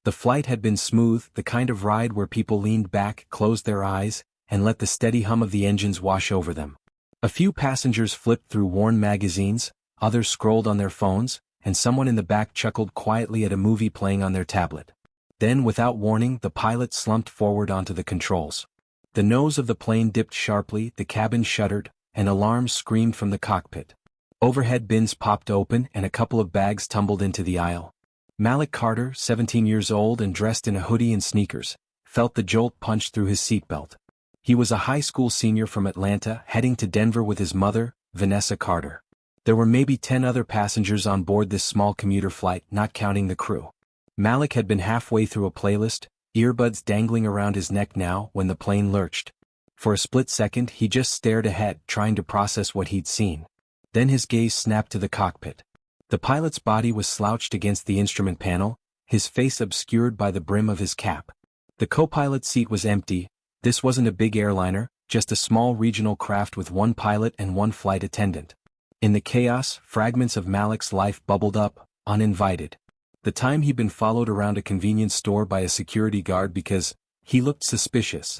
The flight had been smooth, the kind of ride where people leaned back, closed their eyes, and let the steady hum of the engines wash over them. A few passengers flipped through worn magazines, others scrolled on their phones, and someone in the back chuckled quietly at a movie playing on their tablet. Then, without warning, the pilot slumped forward onto the controls. The nose of the plane dipped sharply, the cabin shuddered, and alarms screamed from the cockpit. Overhead bins popped open and a couple of bags tumbled into the aisle. Malik Carter, 17 years old and dressed in a hoodie and sneakers, felt the jolt punch through his seatbelt. He was a high school senior from Atlanta heading to Denver with his mother, Vanessa Carter. There were maybe 10 other passengers on board this small commuter flight, not counting the crew. Malik had been halfway through a playlist, earbuds dangling around his neck now, when the plane lurched. For a split second he just stared ahead, trying to process what he'd seen. Then his gaze snapped to the cockpit. The pilot's body was slouched against the instrument panel, his face obscured by the brim of his cap. The co-pilot's seat was empty. This wasn't a big airliner, just a small regional craft with one pilot and one flight attendant. In the chaos, fragments of Malik's life bubbled up, uninvited. The time he'd been followed around a convenience store by a security guard because he looked suspicious.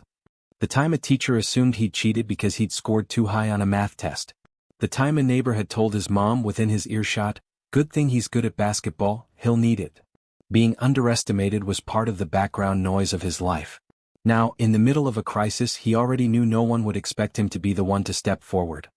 The time a teacher assumed he'd cheated because he'd scored too high on a math test. The time a neighbor had told his mom within his earshot, "Good thing he's good at basketball, he'll need it." Being underestimated was part of the background noise of his life. Now, in the middle of a crisis, he already knew no one would expect him to be the one to step forward.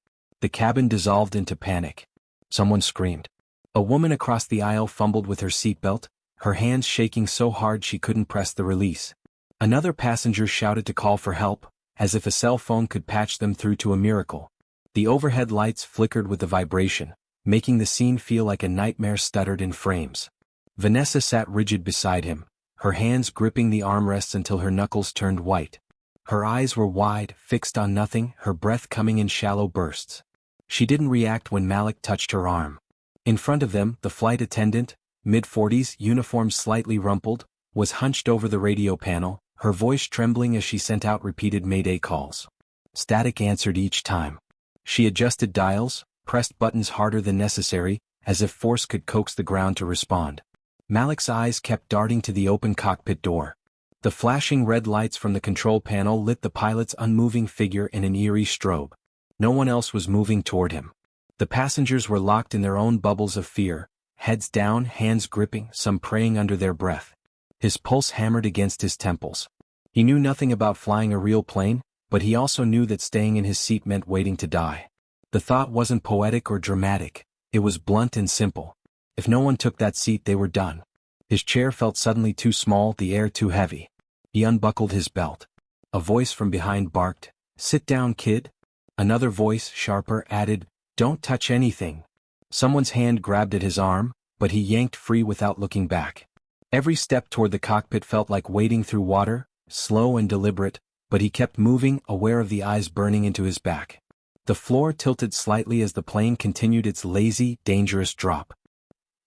The cabin dissolved into panic. Someone screamed. A woman across the aisle fumbled with her seatbelt, her hands shaking so hard she couldn't press the release. Another passenger shouted to call for help, as if a cell phone could patch them through to a miracle. The overhead lights flickered with the vibration, making the scene feel like a nightmare stuttered in frames. Vanessa sat rigid beside him, her hands gripping the armrests until her knuckles turned white. Her eyes were wide, fixed on nothing, her breath coming in shallow bursts. She didn't react when Malik touched her arm. In front of them, the flight attendant, mid-40s, uniform slightly rumpled, was hunched over the radio panel, her voice trembling as she sent out repeated mayday calls. Static answered each time. She adjusted dials, pressed buttons harder than necessary, as if force could coax the ground to respond. Malik's eyes kept darting to the open cockpit door. The flashing red lights from the control panel lit the pilot's unmoving figure in an eerie strobe. No one else was moving toward him. The passengers were locked in their own bubbles of fear, heads down, hands gripping, some praying under their breath. His pulse hammered against his temples. He knew nothing about flying a real plane, but he also knew that staying in his seat meant waiting to die. The thought wasn't poetic or dramatic, it was blunt and simple. If no one took that seat, they were done. His chair felt suddenly too small, the air too heavy. He unbuckled his belt. A voice from behind barked, "Sit down, kid." Another voice, sharper, added, "Don't touch anything." Someone's hand grabbed at his arm, but he yanked free without looking back. Every step toward the cockpit felt like wading through water, slow and deliberate, but he kept moving, aware of the eyes burning into his back. The floor tilted slightly as the plane continued its lazy, dangerous drop.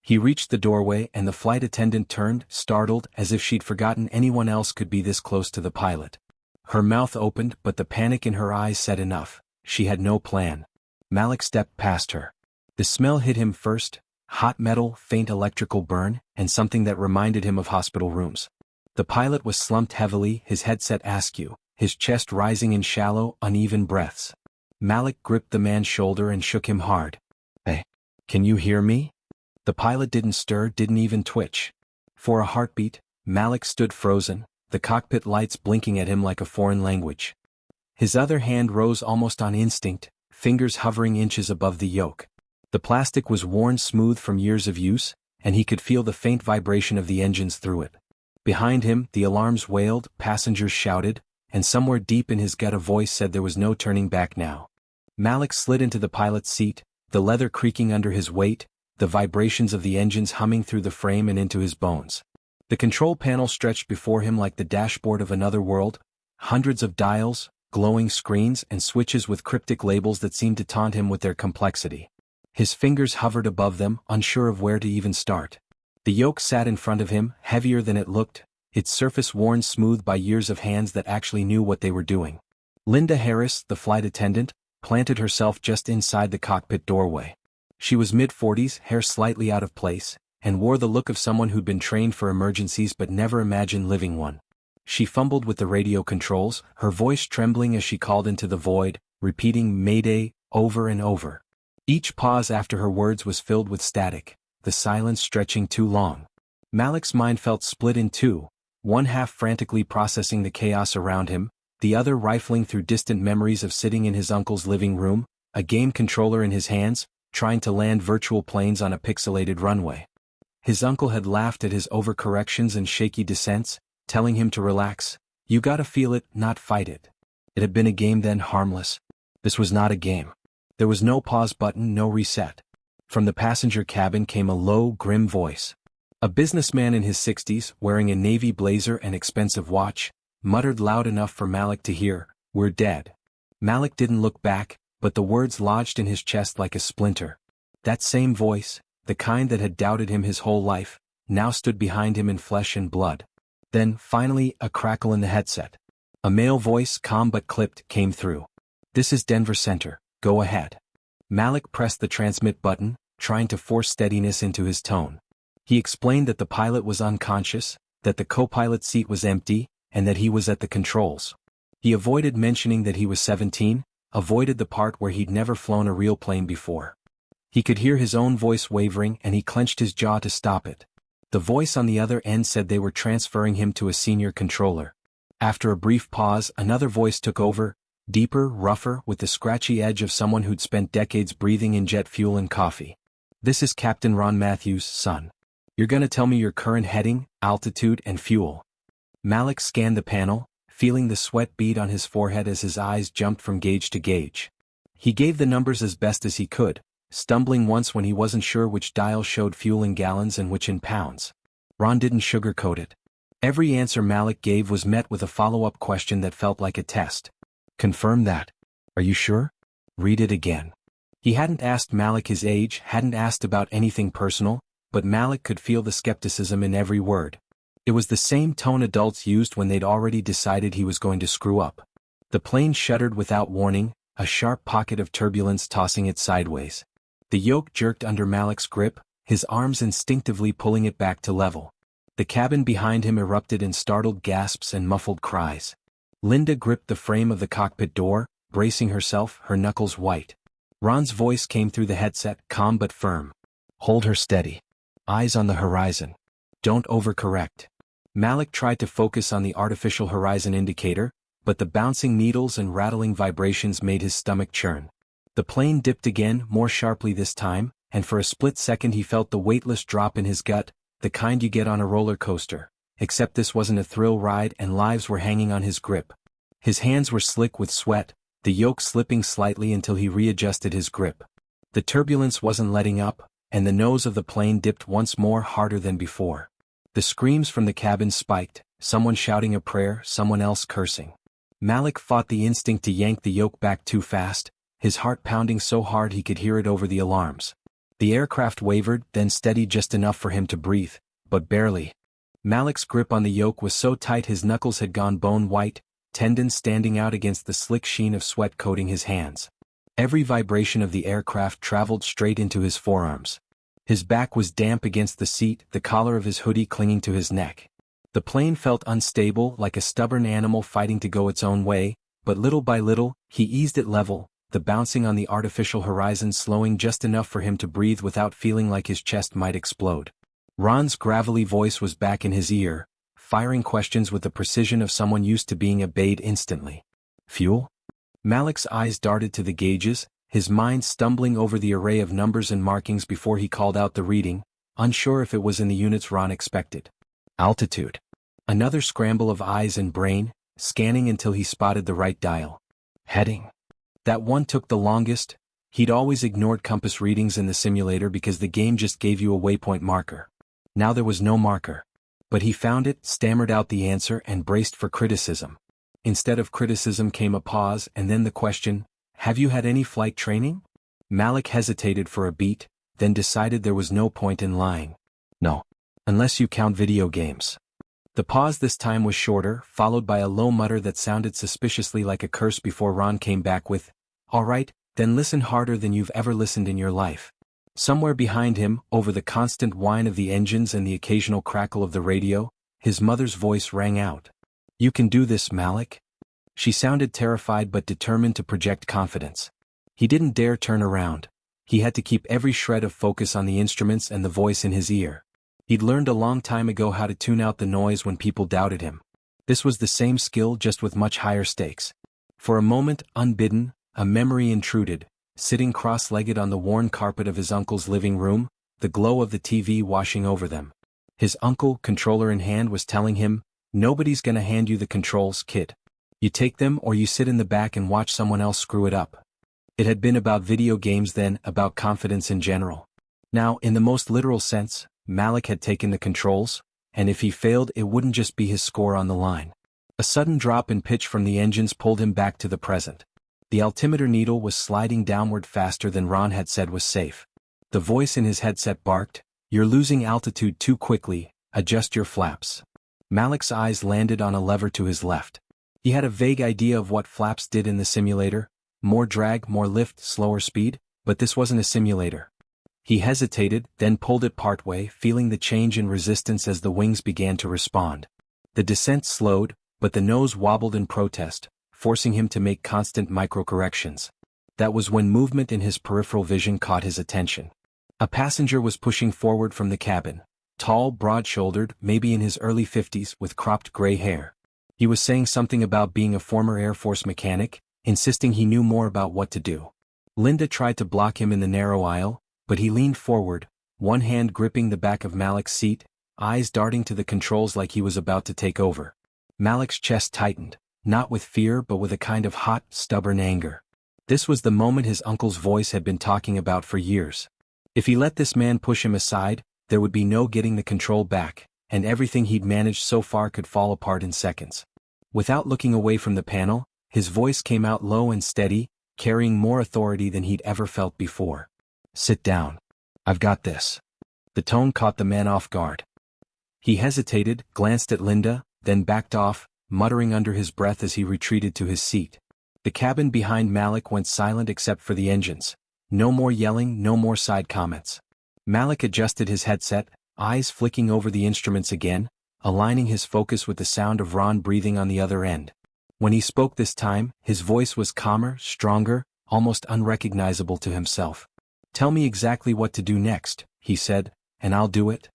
He reached the doorway and the flight attendant turned, startled, as if she'd forgotten anyone else could be this close to the pilot. Her mouth opened, but the panic in her eyes said enough. She had no plan. Malik stepped past her. The smell hit him first, hot metal, faint electrical burn, and something that reminded him of hospital rooms. The pilot was slumped heavily, his headset askew, his chest rising in shallow, uneven breaths. Malik gripped the man's shoulder and shook him hard. "Hey, can you hear me?" The pilot didn't stir, didn't even twitch. For a heartbeat, Malik stood frozen, the cockpit lights blinking at him like a foreign language. His other hand rose almost on instinct, fingers hovering inches above the yoke. The plastic was worn smooth from years of use, and he could feel the faint vibration of the engines through it. Behind him, the alarms wailed, passengers shouted, and somewhere deep in his gut a voice said there was no turning back now. Malik slid into the pilot's seat, the leather creaking under his weight, the vibrations of the engines humming through the frame and into his bones. The control panel stretched before him like the dashboard of another world, hundreds of dials, glowing screens, and switches with cryptic labels that seemed to taunt him with their complexity. His fingers hovered above them, unsure of where to even start. The yoke sat in front of him, heavier than it looked, its surface worn smooth by years of hands that actually knew what they were doing. Linda Harris, the flight attendant, planted herself just inside the cockpit doorway. She was mid-40s, hair slightly out of place, and wore the look of someone who'd been trained for emergencies but never imagined living one. She fumbled with the radio controls, her voice trembling as she called into the void, repeating "Mayday" over and over. Each pause after her words was filled with static, the silence stretching too long. Malik's mind felt split in two, one half frantically processing the chaos around him, the other rifling through distant memories of sitting in his uncle's living room, a game controller in his hands, trying to land virtual planes on a pixelated runway. His uncle had laughed at his overcorrections and shaky descents, telling him to relax. You gotta feel it, not fight it. It had been a game then, harmless. This was not a game. There was no pause button, no reset. From the passenger cabin came a low, grim voice. A businessman in his 60s, wearing a navy blazer and expensive watch, muttered loud enough for Malik to hear, "We're dead." Malik didn't look back, but the words lodged in his chest like a splinter. That same voice, the kind that had doubted him his whole life, now stood behind him in flesh and blood. Then, finally, a crackle in the headset. A male voice, calm but clipped, came through. "This is Denver Center, go ahead." Malik pressed the transmit button, trying to force steadiness into his tone. He explained that the pilot was unconscious, that the co-pilot seat was empty, and that he was at the controls. He avoided mentioning that he was 17, avoided the part where he'd never flown a real plane before. He could hear his own voice wavering and he clenched his jaw to stop it. The voice on the other end said they were transferring him to a senior controller. After a brief pause, another voice took over, deeper, rougher, with the scratchy edge of someone who'd spent decades breathing in jet fuel and coffee. "This is Captain Ron Matthews, son. You're gonna tell me your current heading, altitude, and fuel." Malik scanned the panel, feeling the sweat bead on his forehead as his eyes jumped from gauge to gauge. He gave the numbers as best as he could, stumbling once when he wasn't sure which dial showed fuel in gallons and which in pounds. Ron didn't sugarcoat it. Every answer Malik gave was met with a follow-up question that felt like a test. "Confirm that. Are you sure? Read it again." He hadn't asked Malik his age, hadn't asked about anything personal, but Malik could feel the skepticism in every word. It was the same tone adults used when they'd already decided he was going to screw up. The plane shuddered without warning, a sharp pocket of turbulence tossing it sideways. The yoke jerked under Malik's grip, his arms instinctively pulling it back to level. The cabin behind him erupted in startled gasps and muffled cries. Linda gripped the frame of the cockpit door, bracing herself, her knuckles white. Ron's voice came through the headset, calm but firm. "Hold her steady. Eyes on the horizon. Don't overcorrect." Malik tried to focus on the artificial horizon indicator, but the bouncing needles and rattling vibrations made his stomach churn. The plane dipped again, more sharply this time, and for a split second he felt the weightless drop in his gut, the kind you get on a roller coaster, except this wasn't a thrill ride and lives were hanging on his grip. His hands were slick with sweat, the yoke slipping slightly until he readjusted his grip. The turbulence wasn't letting up, and the nose of the plane dipped once more harder than before. The screams from the cabin spiked, someone shouting a prayer, someone else cursing. Malik fought the instinct to yank the yoke back too fast, his heart pounding so hard he could hear it over the alarms. The aircraft wavered, then steadied just enough for him to breathe, but barely. Malik's grip on the yoke was so tight his knuckles had gone bone white, tendons standing out against the slick sheen of sweat coating his hands. Every vibration of the aircraft traveled straight into his forearms. His back was damp against the seat, the collar of his hoodie clinging to his neck. The plane felt unstable, like a stubborn animal fighting to go its own way, but little by little, he eased it level, the bouncing on the artificial horizon slowing just enough for him to breathe without feeling like his chest might explode. Ron's gravelly voice was back in his ear, firing questions with the precision of someone used to being obeyed instantly. "Fuel?" Malik's eyes darted to the gauges, his mind stumbling over the array of numbers and markings before he called out the reading, unsure if it was in the units Ron expected. "Altitude." Another scramble of eyes and brain, scanning until he spotted the right dial. "Heading." That one took the longest. He'd always ignored compass readings in the simulator because the game just gave you a waypoint marker. Now there was no marker. But he found it, stammered out the answer, and braced for criticism. Instead of criticism came a pause and then the question, "Have you had any flight training?" Malik hesitated for a beat, then decided there was no point in lying. "No. Unless you count video games." The pause this time was shorter, followed by a low mutter that sounded suspiciously like a curse before Ron came back with, "All right, then listen harder than you've ever listened in your life. Somewhere behind him, over the constant whine of the engines and the occasional crackle of the radio, his mother's voice rang out. "You can do this, Malik." She sounded terrified but determined to project confidence. He didn't dare turn around. He had to keep every shred of focus on the instruments and the voice in his ear. He'd learned a long time ago how to tune out the noise when people doubted him. This was the same skill, just with much higher stakes. For a moment, unbidden, a memory intruded. Sitting cross-legged on the worn carpet of his uncle's living room, the glow of the TV washing over them. His uncle, controller in hand, was telling him, "Nobody's gonna hand you the controls, kid. You take them or you sit in the back and watch someone else screw it up." It had been about video games then, about confidence in general. Now, in the most literal sense, Malik had taken the controls, and if he failed it wouldn't just be his score on the line. A sudden drop in pitch from the engines pulled him back to the present. The altimeter needle was sliding downward faster than Ron had said was safe. The voice in his headset barked, "You're losing altitude too quickly, adjust your flaps." Malik's eyes landed on a lever to his left. He had a vague idea of what flaps did in the simulator: more drag, more lift, slower speed, but this wasn't a simulator. He hesitated, then pulled it partway, feeling the change in resistance as the wings began to respond. The descent slowed, but the nose wobbled in protest, forcing him to make constant micro-corrections. That was when movement in his peripheral vision caught his attention. A passenger was pushing forward from the cabin. Tall, broad-shouldered, maybe in his early 50s, with cropped gray hair. He was saying something about being a former Air Force mechanic, insisting he knew more about what to do. Linda tried to block him in the narrow aisle, but he leaned forward, one hand gripping the back of Malik's seat, eyes darting to the controls like he was about to take over. Malik's chest tightened. Not with fear but with a kind of hot, stubborn anger. This was the moment his uncle's voice had been talking about for years. If he let this man push him aside, there would be no getting the control back, and everything he'd managed so far could fall apart in seconds. Without looking away from the panel, his voice came out low and steady, carrying more authority than he'd ever felt before. "Sit down. I've got this." The tone caught the man off guard. He hesitated, glanced at Linda, then backed off, muttering under his breath as he retreated to his seat. The cabin behind Malik went silent except for the engines. No more yelling, no more side comments. Malik adjusted his headset, eyes flicking over the instruments again, aligning his focus with the sound of Ron breathing on the other end. When he spoke this time, his voice was calmer, stronger, almost unrecognizable to himself. "Tell me exactly what to do next," he said, "and I'll do it."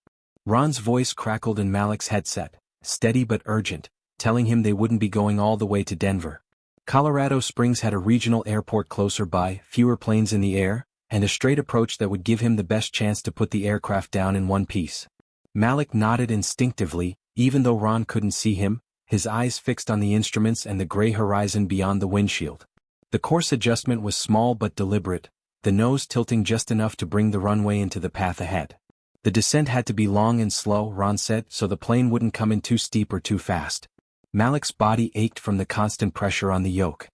Ron's voice crackled in Malik's headset, steady but urgent, telling him they wouldn't be going all the way to Denver. Colorado Springs had a regional airport closer by, fewer planes in the air, and a straight approach that would give him the best chance to put the aircraft down in one piece. Malik nodded instinctively, even though Ron couldn't see him, his eyes fixed on the instruments and the gray horizon beyond the windshield. The course adjustment was small but deliberate, the nose tilting just enough to bring the runway into the path ahead. The descent had to be long and slow, Ron said, so the plane wouldn't come in too steep or too fast. Malik's body ached from the constant pressure on the yoke.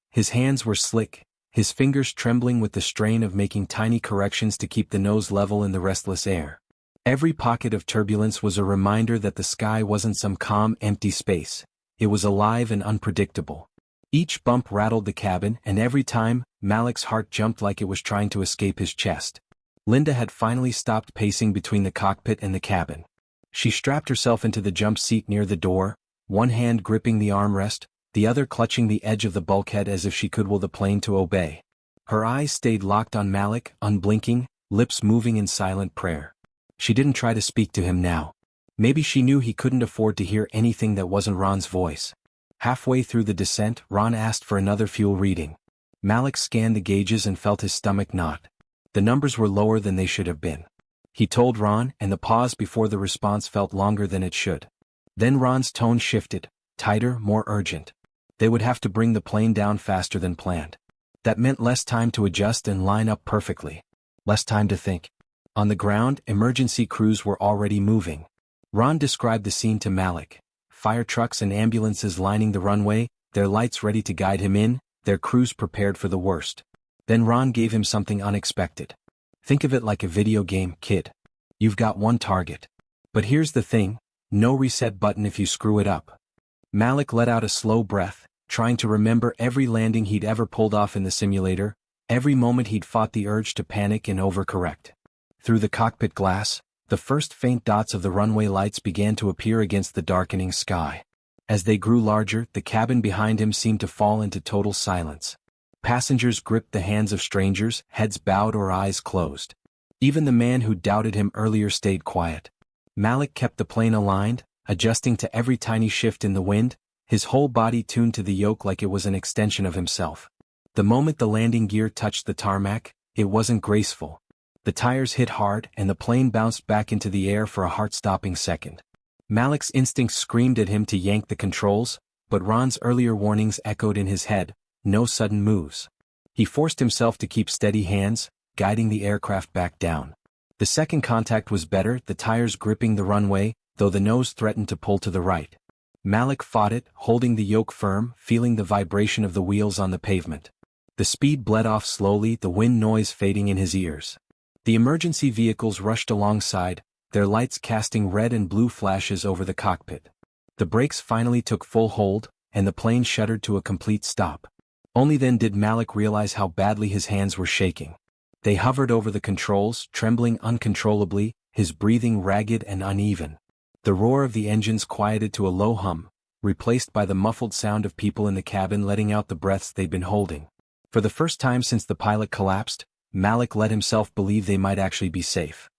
His hands were slick, his fingers trembling with the strain of making tiny corrections to keep the nose level in the restless air. Every pocket of turbulence was a reminder that the sky wasn't some calm, empty space. It was alive and unpredictable. Each bump rattled the cabin, and every time, Malik's heart jumped like it was trying to escape his chest. Linda had finally stopped pacing between the cockpit and the cabin. She strapped herself into the jump seat near the door, one hand gripping the armrest, the other clutching the edge of the bulkhead as if she could will the plane to obey. Her eyes stayed locked on Malik, unblinking, lips moving in silent prayer. She didn't try to speak to him now. Maybe she knew he couldn't afford to hear anything that wasn't Ron's voice. Halfway through the descent, Ron asked for another fuel reading. Malik scanned the gauges and felt his stomach knot. The numbers were lower than they should have been. He told Ron, and the pause before the response felt longer than it should. Then Ron's tone shifted, tighter, more urgent. They would have to bring the plane down faster than planned. That meant less time to adjust and line up perfectly. Less time to think. On the ground, emergency crews were already moving. Ron described the scene to Malik. Fire trucks and ambulances lining the runway, their lights ready to guide him in, their crews prepared for the worst. Then Ron gave him something unexpected. "Think of it like a video game, kid. You've got one target. But here's the thing, no reset button if you screw it up." Malik let out a slow breath, trying to remember every landing he'd ever pulled off in the simulator, Every moment he'd fought the urge to panic and overcorrect. Through the cockpit glass, the first faint dots of the runway lights began to appear against the darkening sky. As they grew larger, the cabin behind him seemed to fall into total silence. Passengers gripped the hands of strangers, heads bowed or eyes closed. Even the man who doubted him earlier stayed quiet. Malik kept the plane aligned, adjusting to every tiny shift in the wind, his whole body tuned to the yoke like it was an extension of himself. The moment the landing gear touched the tarmac, it wasn't graceful. The tires hit hard and the plane bounced back into the air for a heart-stopping second. Malik's instincts screamed at him to yank the controls, but Ron's earlier warnings echoed in his head, no sudden moves. He forced himself to keep steady hands, guiding the aircraft back down. The second contact was better, the tires gripping the runway, though the nose threatened to pull to the right. Malik fought it, holding the yoke firm, feeling the vibration of the wheels on the pavement. The speed bled off slowly, the wind noise fading in his ears. The emergency vehicles rushed alongside, their lights casting red and blue flashes over the cockpit. The brakes finally took full hold, and the plane shuddered to a complete stop. Only then did Malik realize how badly his hands were shaking. They hovered over the controls, trembling uncontrollably, his breathing ragged and uneven. The roar of the engines quieted to a low hum, replaced by the muffled sound of people in the cabin letting out the breaths they'd been holding. For the first time since the pilot collapsed, Malik let himself believe they might actually be safe.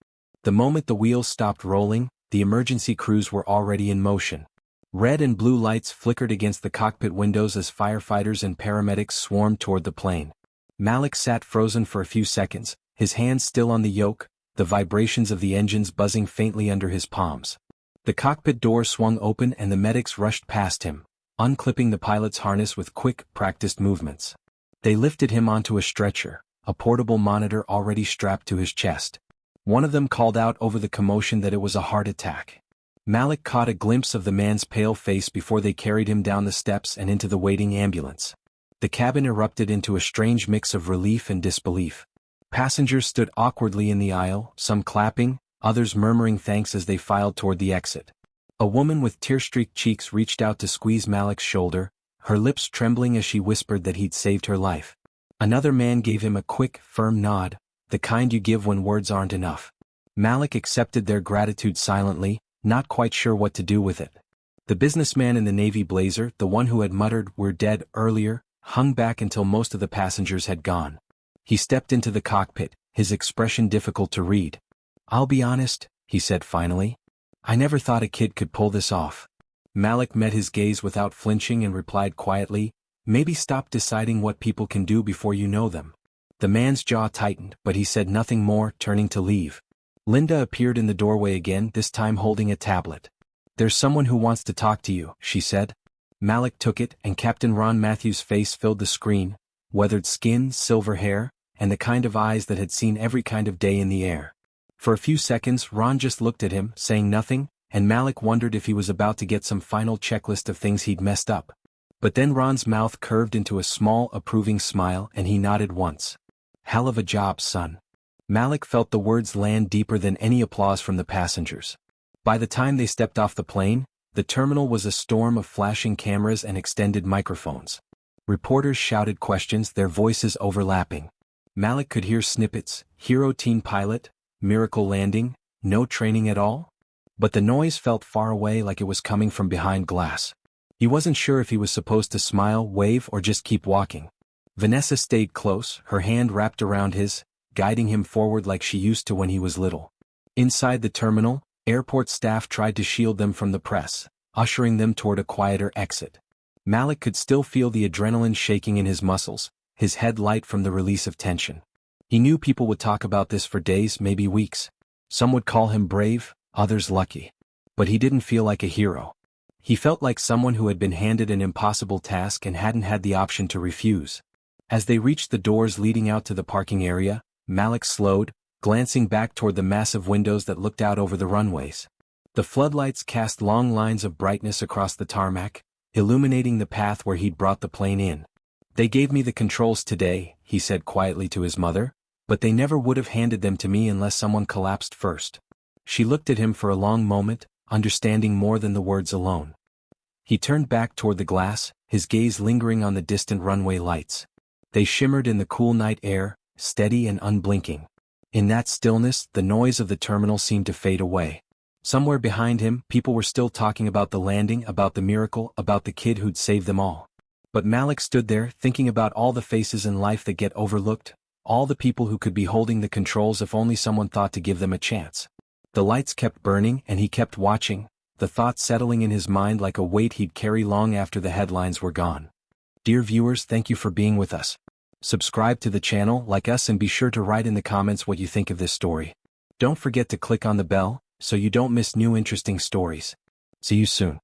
The moment the wheels stopped rolling, the emergency crews were already in motion. Red and blue lights flickered against the cockpit windows as firefighters and paramedics swarmed toward the plane. Malik sat frozen for a few seconds, his hands still on the yoke, the vibrations of the engines buzzing faintly under his palms. The cockpit door swung open and the medics rushed past him, unclipping the pilot's harness with quick, practiced movements. They lifted him onto a stretcher, a portable monitor already strapped to his chest. One of them called out over the commotion that it was a heart attack. Malik caught a glimpse of the man's pale face before they carried him down the steps and into the waiting ambulance. The cabin erupted into a strange mix of relief and disbelief. Passengers stood awkwardly in the aisle, some clapping, others murmuring thanks as they filed toward the exit. A woman with tear-streaked cheeks reached out to squeeze Malik's shoulder, her lips trembling as she whispered that he'd saved her life. Another man gave him a quick, firm nod, the kind you give when words aren't enough. Malik accepted their gratitude silently, not quite sure what to do with it. The businessman in the navy blazer, the one who had muttered "we're dead" earlier, hung back until most of the passengers had gone. He stepped into the cockpit, his expression difficult to read. "I'll be honest," he said finally. "I never thought a kid could pull this off." Malik met his gaze without flinching and replied quietly, "Maybe stop deciding what people can do before you know them." The man's jaw tightened, but he said nothing more, turning to leave. Linda appeared in the doorway again, this time holding a tablet. "There's someone who wants to talk to you," she said. Malik took it, and Captain Ron Matthews' face filled the screen, weathered skin, silver hair, and the kind of eyes that had seen every kind of day in the air. For a few seconds Ron just looked at him, saying nothing, and Malik wondered if he was about to get some final checklist of things he'd messed up. But then Ron's mouth curved into a small, approving smile and he nodded once. "Hell of a job, son." Malik felt the words land deeper than any applause from the passengers. By the time they stepped off the plane, the terminal was a storm of flashing cameras and extended microphones. Reporters shouted questions, their voices overlapping. Malik could hear snippets: "Hero teen pilot," "Miracle landing," "No training at all." But the noise felt far away, like it was coming from behind glass. He wasn't sure if he was supposed to smile, wave, or just keep walking. Vanessa stayed close, her hand wrapped around his, guiding him forward like she used to when he was little. Inside the terminal, airport staff tried to shield them from the press, ushering them toward a quieter exit. Malik could still feel the adrenaline shaking in his muscles, his head light from the release of tension. He knew people would talk about this for days, maybe weeks. Some would call him brave, others lucky. But he didn't feel like a hero. He felt like someone who had been handed an impossible task and hadn't had the option to refuse. As they reached the doors leading out to the parking area, Malik slowed, glancing back toward the massive windows that looked out over the runways. The floodlights cast long lines of brightness across the tarmac, illuminating the path where he'd brought the plane in. "They gave me the controls today," he said quietly to his mother, "but they never would have handed them to me unless someone collapsed first." She looked at him for a long moment, understanding more than the words alone. He turned back toward the glass, his gaze lingering on the distant runway lights. They shimmered in the cool night air, steady and unblinking. In that stillness, the noise of the terminal seemed to fade away. Somewhere behind him, people were still talking about the landing, about the miracle, about the kid who'd saved them all. But Malik stood there, thinking about all the faces in life that get overlooked, all the people who could be holding the controls if only someone thought to give them a chance. The lights kept burning and he kept watching, the thought settling in his mind like a weight he'd carry long after the headlines were gone. Dear viewers, thank you for being with us. Subscribe to the channel, like us, and be sure to write in the comments what you think of this story. Don't forget to click on the bell, so you don't miss new interesting stories. See you soon.